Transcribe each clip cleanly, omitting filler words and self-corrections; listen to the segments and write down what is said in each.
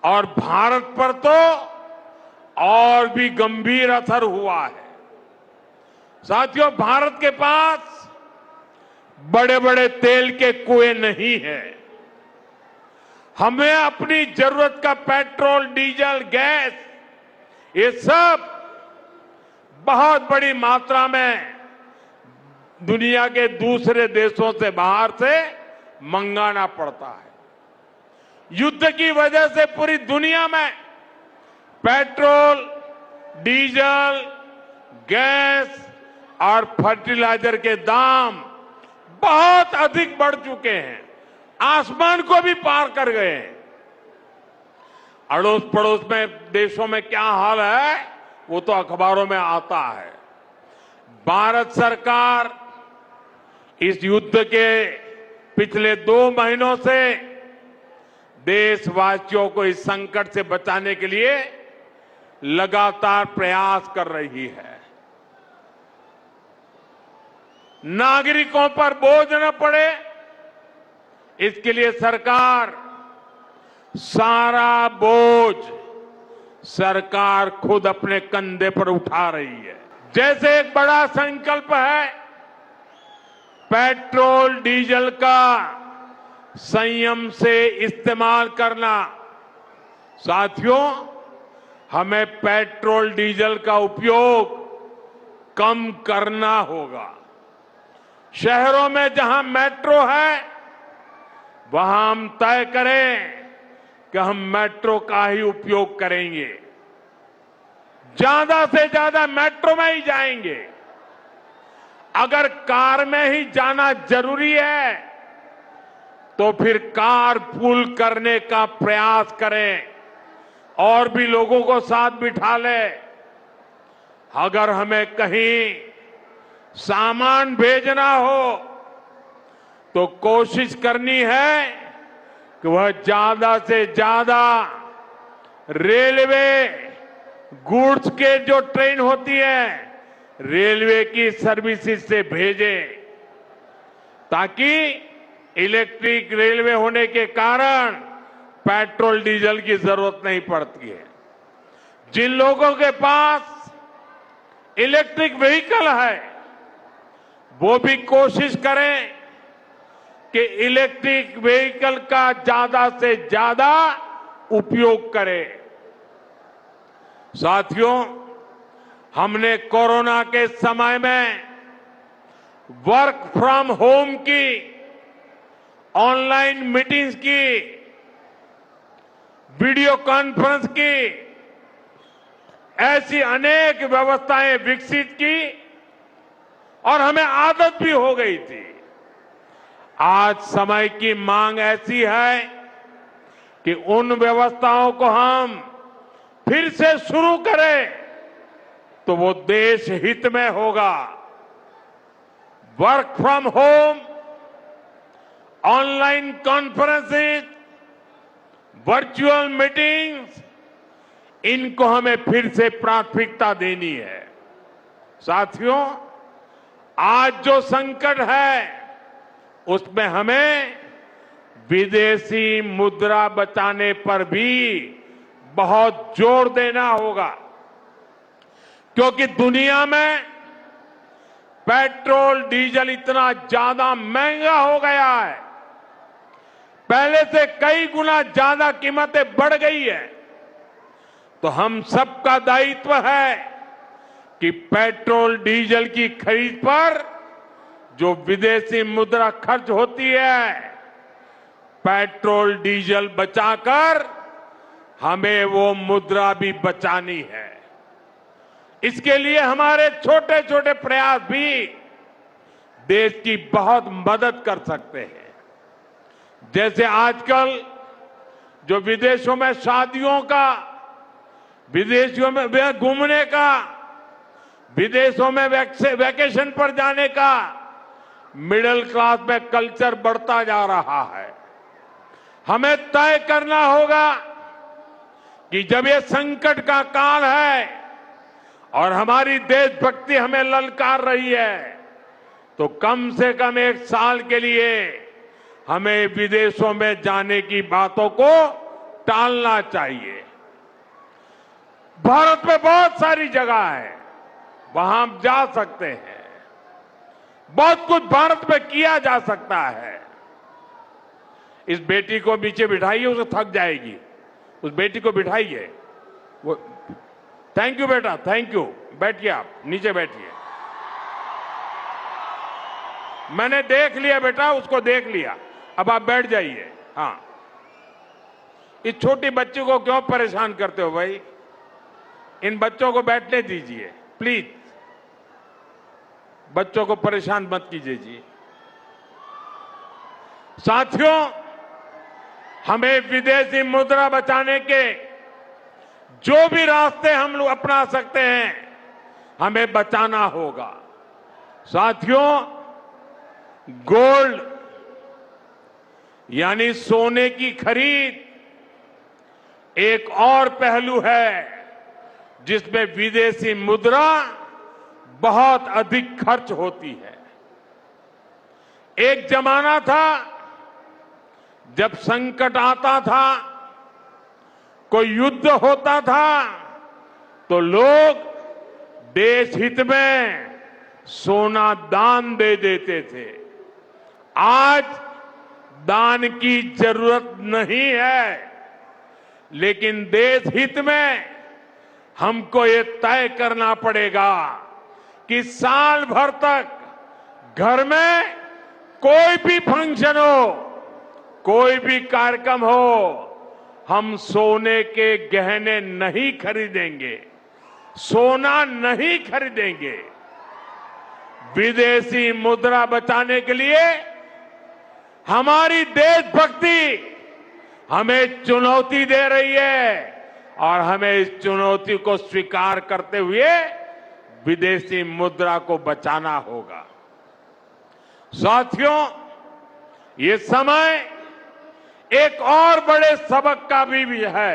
और भारत पर तो और भी गंभीर असर हुआ है। साथियों, भारत के पास बड़े बड़े तेल के कुएं नहीं है। हमें अपनी जरूरत का पेट्रोल, डीजल, गैस, ये सब बहुत बड़ी मात्रा में दुनिया के दूसरे देशों से, बाहर से मंगाना पड़ता है। युद्ध की वजह से पूरी दुनिया में पेट्रोल, डीजल, गैस और फर्टिलाइजर के दाम बहुत अधिक बढ़ चुके हैं, आसमान को भी पार कर गए हैं। अड़ोस पड़ोस में देशों में क्या हाल है वो तो अखबारों में आता है। भारत सरकार इस युद्ध के पिछले 2 महीनों से देशवासियों को इस संकट से बचाने के लिए लगातार प्रयास कर रही है। नागरिकों पर बोझ न पड़े, इसके लिए सरकार सारा बोझ सरकार खुद अपने कंधे पर उठा रही है। जैसे एक बड़ा संकल्प है पेट्रोल डीजल का संयम से इस्तेमाल करना। साथियों, हमें पेट्रोल डीजल का उपयोग कम करना होगा। शहरों में जहां मेट्रो है वहां हम तय करें कि हम मेट्रो का ही उपयोग करेंगे, ज्यादा से ज्यादा मेट्रो में ही जाएंगे। अगर कार में ही जाना जरूरी है तो फिर कार पूल करने का प्रयास करें और भी लोगों को साथ बिठा ले। अगर हमें कहीं सामान भेजना हो तो कोशिश करनी है कि वह ज्यादा से ज्यादा रेलवे गुड्स के जो ट्रेन होती है रेलवे की सर्विसेज से भेजे, ताकि इलेक्ट्रिक रेलवे होने के कारण पेट्रोल डीजल की जरूरत नहीं पड़ती है। जिन लोगों के पास इलेक्ट्रिक व्हीकल है वो भी कोशिश करें कि इलेक्ट्रिक व्हीकल का ज्यादा से ज्यादा उपयोग करें। साथियों, हमने कोरोना के समय में वर्क फ्रॉम होम की, ऑनलाइन मीटिंग्स की, वीडियो कॉन्फ्रेंस की, ऐसी अनेक व्यवस्थाएं विकसित की और हमें आदत भी हो गई थी। आज समय की मांग ऐसी है कि उन व्यवस्थाओं को हम फिर से शुरू करें तो वो देश हित में होगा। Work from home, online conferences, virtual meetings, इनको हमें फिर से प्राथमिकता देनी है। साथियों, आज जो संकट है उसमें हमें विदेशी मुद्रा बचाने पर भी बहुत जोर देना होगा, क्योंकि दुनिया में पेट्रोल डीजल इतना ज्यादा महंगा हो गया है, पहले से कई गुना ज्यादा कीमतें बढ़ गई है। तो हम सबका दायित्व है कि पेट्रोल डीजल की खरीद पर जो विदेशी मुद्रा खर्च होती है, पेट्रोल डीजल बचाकर हमें वो मुद्रा भी बचानी है। इसके लिए हमारे छोटे छोटे प्रयास भी देश की बहुत मदद कर सकते हैं। जैसे आजकल जो विदेशों में शादियों का, विदेशों में घूमने का, विदेशों में वैकेशन पर जाने का मिडिल क्लास में कल्चर बढ़ता जा रहा है। हमें तय करना होगा कि जब ये संकट का काल है और हमारी देशभक्ति हमें ललकार रही है, तो कम से कम 1 साल के लिए हमें विदेशों में जाने की बातों को टालना चाहिए। भारत में बहुत सारी जगह है, वहां हम जा सकते हैं। बहुत कुछ भारत में किया जा सकता है। इस बेटी को नीचे बिठाइए, उसे थक जाएगी। उस बेटी को बिठाइए। वो थैंक यू बेटा, थैंक यू। बैठिए, आप नीचे बैठिए। मैंने देख लिया बेटा, उसको देख लिया। अब आप बैठ जाइए। हाँ, इस छोटी बच्ची को क्यों परेशान करते हो भाई? इन बच्चों को बैठने दीजिए प्लीज। बच्चों को परेशान मत कीजिए जी। साथियों, हमें विदेशी मुद्रा बचाने के जो भी रास्ते हम लोग अपना सकते हैं, हमें बचाना होगा। साथियों, गोल्ड यानी सोने की खरीद एक और पहलू है जिसमें विदेशी मुद्रा बहुत अधिक खर्च होती है। एक जमाना था जब संकट आता था, कोई युद्ध होता था, तो लोग देश हित में सोना दान दे देते थे। आज दान की जरूरत नहीं है, लेकिन देश हित में हमको ये तय करना पड़ेगा कि साल भर तक घर में कोई भी फंक्शन हो, कोई भी कार्यक्रम हो, हम सोने के गहने नहीं खरीदेंगे, सोना नहीं खरीदेंगे। विदेशी मुद्रा बचाने के लिए हमारी देशभक्ति हमें चुनौती दे रही है और हमें इस चुनौती को स्वीकार करते हुए विदेशी मुद्रा को बचाना होगा। साथियों, ये समय एक और बड़े सबक का भी है।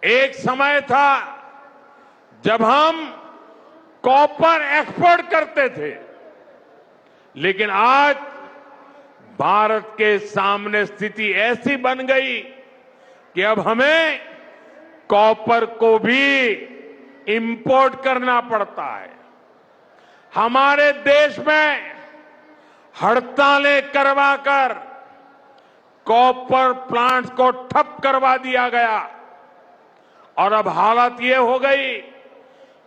एक समय था जब हम कॉपर एक्सपोर्ट करते थे, लेकिन आज भारत के सामने स्थिति ऐसी बन गई कि अब हमें कॉपर को भी इंपोर्ट करना पड़ता है। हमारे देश में हड़तालें करवाकर कॉपर प्लांट्स को ठप करवा दिया गया और अब हालत ये हो गई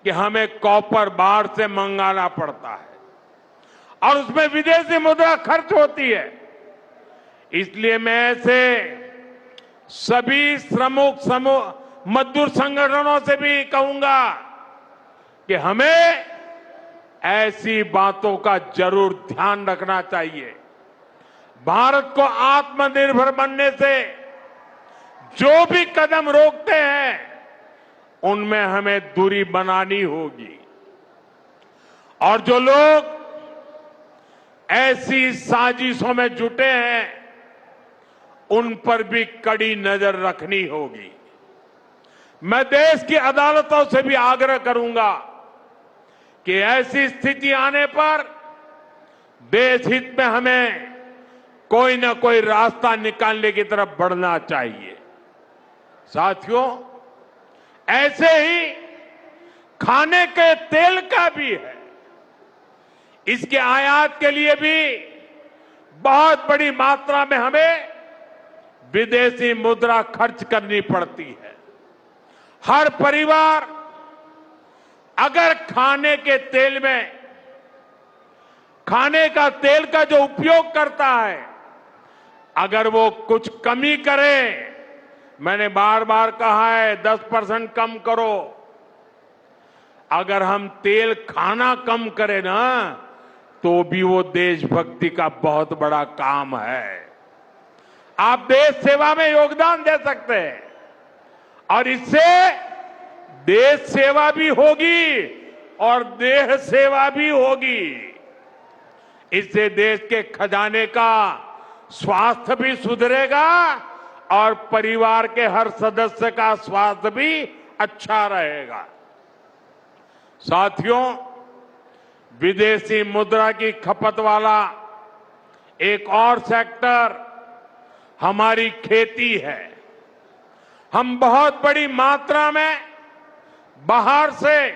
कि हमें कॉपर बाहर से मंगाना पड़ता है और उसमें विदेशी मुद्रा खर्च होती है। इसलिए मैं ऐसे सभी श्रमिक समूह मजदूर संगठनों से भी कहूंगा कि हमें ऐसी बातों का जरूर ध्यान रखना चाहिए। भारत को आत्मनिर्भर बनने से जो भी कदम रोकते हैं, उनमें हमें दूरी बनानी होगी और जो लोग ऐसी साजिशों में जुटे हैं, उन पर भी कड़ी नजर रखनी होगी। मैं देश की अदालतों से भी आग्रह करूंगा कि ऐसी स्थिति आने पर देश हित में हमें कोई ना कोई रास्ता निकालने की तरफ बढ़ना चाहिए। साथियों, ऐसे ही खाने के तेल का भी है। इसके आयात के लिए भी बहुत बड़ी मात्रा में हमें विदेशी मुद्रा खर्च करनी पड़ती है। हर परिवार अगर खाने के तेल में खाने का तेल का जो उपयोग करता है, अगर वो कुछ कमी करे, मैंने बार बार कहा है 10% कम करो। अगर हम तेल खाना कम करें ना, तो भी वो देशभक्ति का बहुत बड़ा काम है। आप देश सेवा में योगदान दे सकते हैं और इससे देश सेवा भी होगी और देह सेवा भी होगी। इससे देश के खजाने का स्वास्थ्य भी सुधरेगा और परिवार के हर सदस्य का स्वास्थ्य भी अच्छा रहेगा। साथियों, विदेशी मुद्रा की खपत वाला एक और सेक्टर हमारी खेती है। हम बहुत बड़ी मात्रा में बाहर से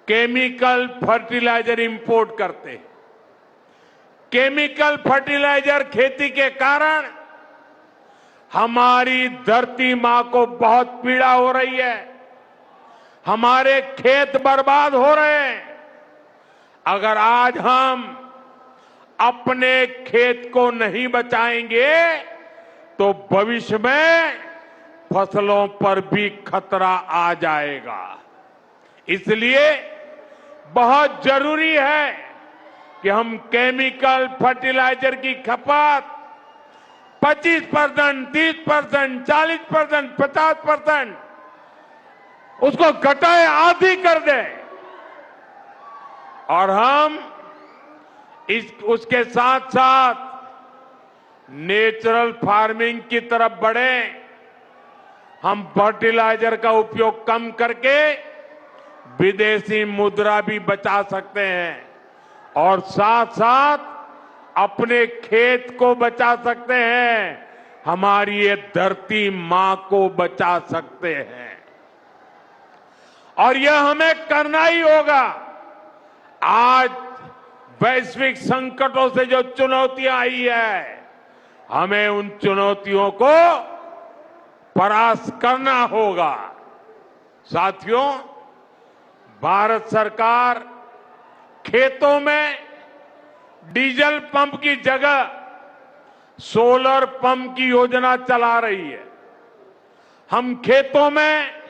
केमिकल फर्टिलाइजर इंपोर्ट करते हैं। केमिकल फर्टिलाइजर खेती के कारण हमारी धरती मां को बहुत पीड़ा हो रही है। हमारे खेत बर्बाद हो रहे हैं। अगर आज हम अपने खेत को नहीं बचाएंगे तो भविष्य में फसलों पर भी खतरा आ जाएगा। इसलिए बहुत जरूरी है कि हम केमिकल फर्टिलाइजर की खपत 25%, 30%, 40%, 50% उसको घटाए, आधी कर दें और हम उसके साथ साथ नेचुरल फार्मिंग की तरफ बढ़े। हम फर्टिलाइजर का उपयोग कम करके विदेशी मुद्रा भी बचा सकते हैं और साथ साथ अपने खेत को बचा सकते हैं, हमारी ये धरती मां को बचा सकते हैं। और यह हमें करना ही होगा। आज वैश्विक संकटों से जो चुनौतियां आई है, हमें उन चुनौतियों को परास्त करना होगा। साथियों, भारत सरकार खेतों में डीजल पंप की जगह सोलर पंप की योजना चला रही है। हम खेतों में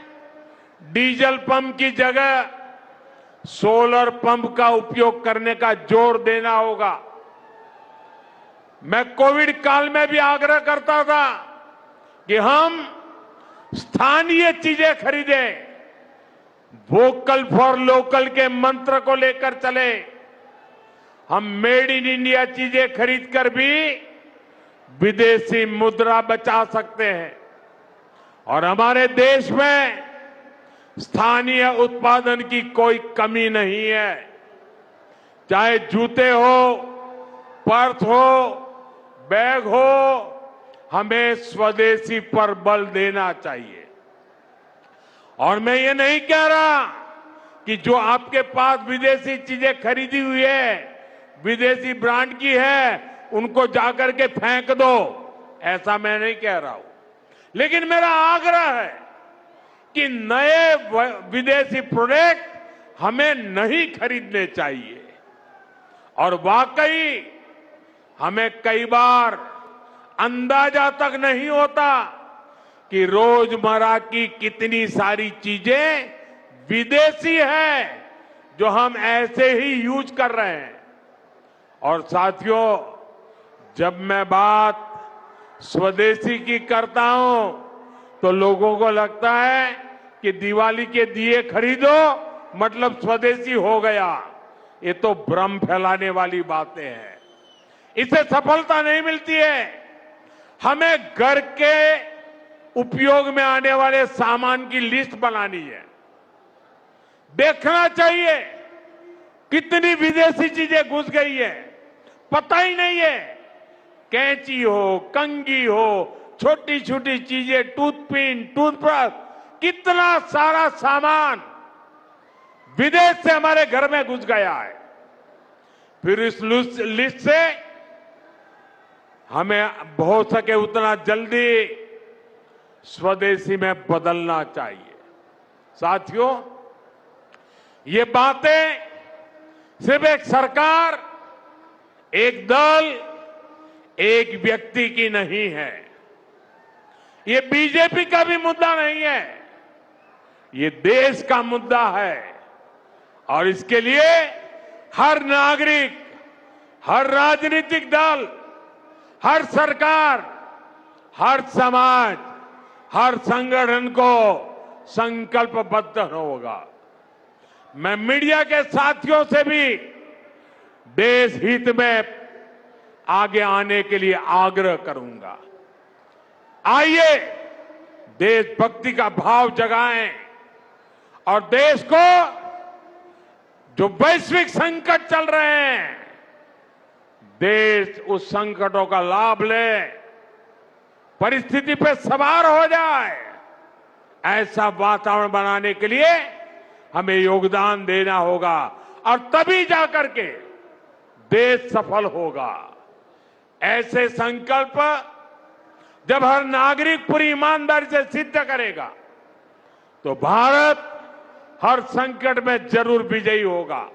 डीजल पंप की जगह सोलर पंप का उपयोग करने का जोर देना होगा। मैं कोविड काल में भी आग्रह करता था कि हम स्थानीय चीजें खरीदें, वोकल फॉर लोकल के मंत्र को लेकर चले। हम मेड इन इंडिया चीजें खरीदकर भी विदेशी मुद्रा बचा सकते हैं और हमारे देश में स्थानीय उत्पादन की कोई कमी नहीं है। चाहे जूते हो, पर्स हो, बैग हो, हमें स्वदेशी पर बल देना चाहिए। और मैं ये नहीं कह रहा कि जो आपके पास विदेशी चीजें खरीदी हुई है, विदेशी ब्रांड की है, उनको जाकर के फेंक दो, ऐसा मैं नहीं कह रहा हूं। लेकिन मेरा आग्रह है कि नए विदेशी प्रोडक्ट हमें नहीं खरीदने चाहिए। और वाकई हमें कई बार अंदाजा तक नहीं होता कि रोजमर्रा की कितनी सारी चीजें विदेशी है जो हम ऐसे ही यूज कर रहे हैं। और साथियों, जब मैं बात स्वदेशी की करता हूं तो लोगों को लगता है कि दिवाली के दिए खरीदो मतलब स्वदेशी हो गया। ये तो भ्रम फैलाने वाली बातें हैं। इससे सफलता नहीं मिलती है। हमें घर के उपयोग में आने वाले सामान की लिस्ट बनानी है। देखना चाहिए कितनी विदेशी चीजें घुस गई है, पता ही नहीं है। कैंची हो, कंघी हो, छोटी छोटी चीजें, टूथपिन, टूथब्रश, कितना सारा सामान विदेश से हमारे घर में घुस गया है। फिर इस लिस्ट से हमें हो सके उतना जल्दी स्वदेशी में बदलना चाहिए। साथियों, ये बातें सिर्फ एक सरकार, एक दल, एक व्यक्ति की नहीं है। ये बीजेपी का भी मुद्दा नहीं है, ये देश का मुद्दा है। और इसके लिए हर नागरिक, हर राजनीतिक दल, हर सरकार, हर समाज, हर संगठन को संकल्पबद्ध होगा। मैं मीडिया के साथियों से भी देश हित में आगे आने के लिए आग्रह करूंगा। आइए देशभक्ति का भाव जगाएं और देश को जो वैश्विक संकट चल रहे हैं, देश उस संकटों का लाभ ले, परिस्थिति पे सवार हो जाए, ऐसा वातावरण बनाने के लिए हमें योगदान देना होगा और तभी जाकर के देश सफल होगा। ऐसे संकल्प जब हर नागरिक पूरी ईमानदारी से सिद्ध करेगा तो भारत हर संकट में जरूर विजयी होगा।